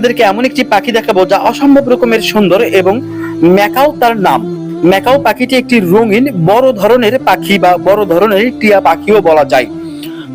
আপনাদেরকে এমন একটি পাখি দেখাবো যা অসম্ভব রকমের সুন্দর এবং ম্যাকাও তার নাম। ম্যাকাও পাখিটি একটি রঙিন বড় ধরনের পাখি বা বড় ধরনের টিয়া পাখিও বলা যায়।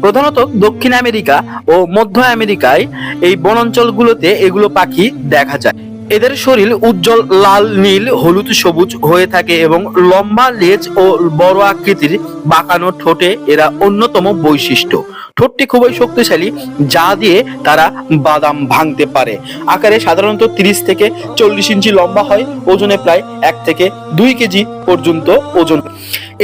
প্রধানত দক্ষিণ আমেরিকা ও মধ্য আমেরিকায় এই বনাঞ্চলগুলোতে এগুলো পাখি দেখা যায়। এদের শরীর উজ্জ্বল লাল, নীল, হলুদ, সবুজ হয়ে থাকে এবং লম্বা লেজ ও বড় আকৃতির বাঁকানো ঠোঁটে এরা অন্যতম বৈশিষ্ট্য। ঠোঁটটি খুবই শক্তিশালী, যা দিয়ে তারা বাদাম ভাঙতে পারে। আকারে সাধারণত 30 থেকে 40 ইঞ্চি লম্বা হয়, ওজনে প্রায় 1 থেকে 2 কেজি পর্যন্ত ওজন।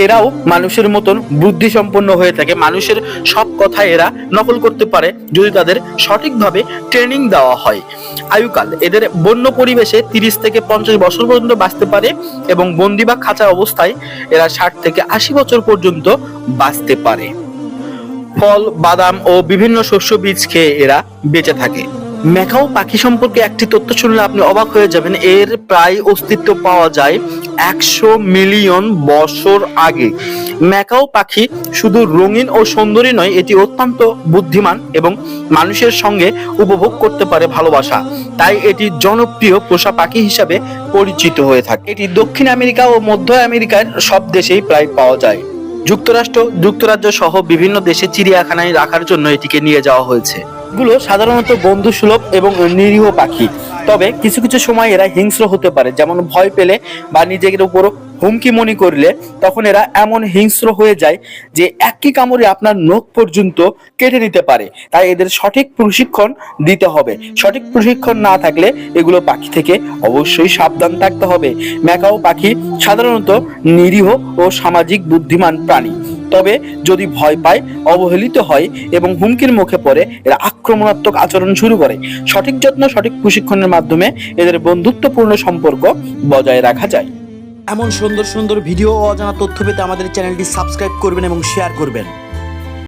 এরাও মানুষের মতন বুদ্ধি সম্পন্ন হয়ে থাকে। মানুষের সব কথা এরা নকল করতে পারে যদি তাদের সঠিকভাবে ট্রেনিং দেওয়া হয়। আয়ুকাল এদের বন্য পরিবেশে 30 থেকে 50 বছর পর্যন্ত বাঁচতে পারে এবং বন্দি বা খাঁচা অবস্থায় এরা 60 থেকে 80 বছর পর্যন্ত বাঁচতে পারে। ফল, বাদাম ও বিভিন্ন শস্য বীজ খেয়ে এরা বেঁচে থাকে। ম্যাকাও পাখি সম্পর্কে একটি তথ্য শুনলে আপনি অবাক হয়ে যাবেন। এর প্রায় অস্তিত্ব পাওয়া যায় 100 মিলিয়ন বছর আগে। ম্যাকাও পাখি শুধু রঙিন ও সুন্দরী নয়, এটি অত্যন্ত বুদ্ধিমান এবং মানুষের সঙ্গে উপভোগ করতে পারে ভালোবাসা। তাই এটি জনপ্রিয় পোষা পাখি হিসাবে পরিচিত হয়ে থাকে। এটি দক্ষিণ আমেরিকা ও মধ্য আমেরিকার সব দেশেই প্রায় পাওয়া যায়। যুক্তরাজ্য সহ বিভিন্ন দেশে চিড়িয়াখানায় রাখার জন্য এটিকে নিয়ে যাওয়া হয়েছে। এগুলো সাধারণত বন্ধুসুলভ এবং নিরীহ পাখি, তবে কিছু কিছু সময় এরা হিংস্র হতে পারে। যেমন ভয় পেলে বা নিজের উপর হুমকি মনে করলে তখন এরা এমন হিংস্র হয়ে যায় যে একই কামড়ে আপনার নখ পর্যন্ত কেটে নিতে পারে। তাই এদের সঠিক প্রশিক্ষণ দিতে হবে। সঠিক প্রশিক্ষণ না থাকলে এগুলো পাখি থেকে অবশ্যই সাবধান থাকতে হবে। ম্যাকাও পাখি সাধারণত নিরীহ ও সামাজিক বুদ্ধিমান প্রাণী, তবে যদি ভয় পায়, অবহেলিত হয় এবং হুমকির মুখে পড়ে এরা আক্রমণাত্মক আচরণ শুরু করে। সঠিক যত্ন, সঠিক প্রশিক্ষণের মাধ্যমে এদের বন্ধুত্বপূর্ণ সম্পর্ক বজায় রাখা যায়। এমন সুন্দর সুন্দর ভিডিও ও অজানা তথ্য পেতে আমাদের চ্যানেলটি সাবস্ক্রাইব করবেন এবং শেয়ার করবেন।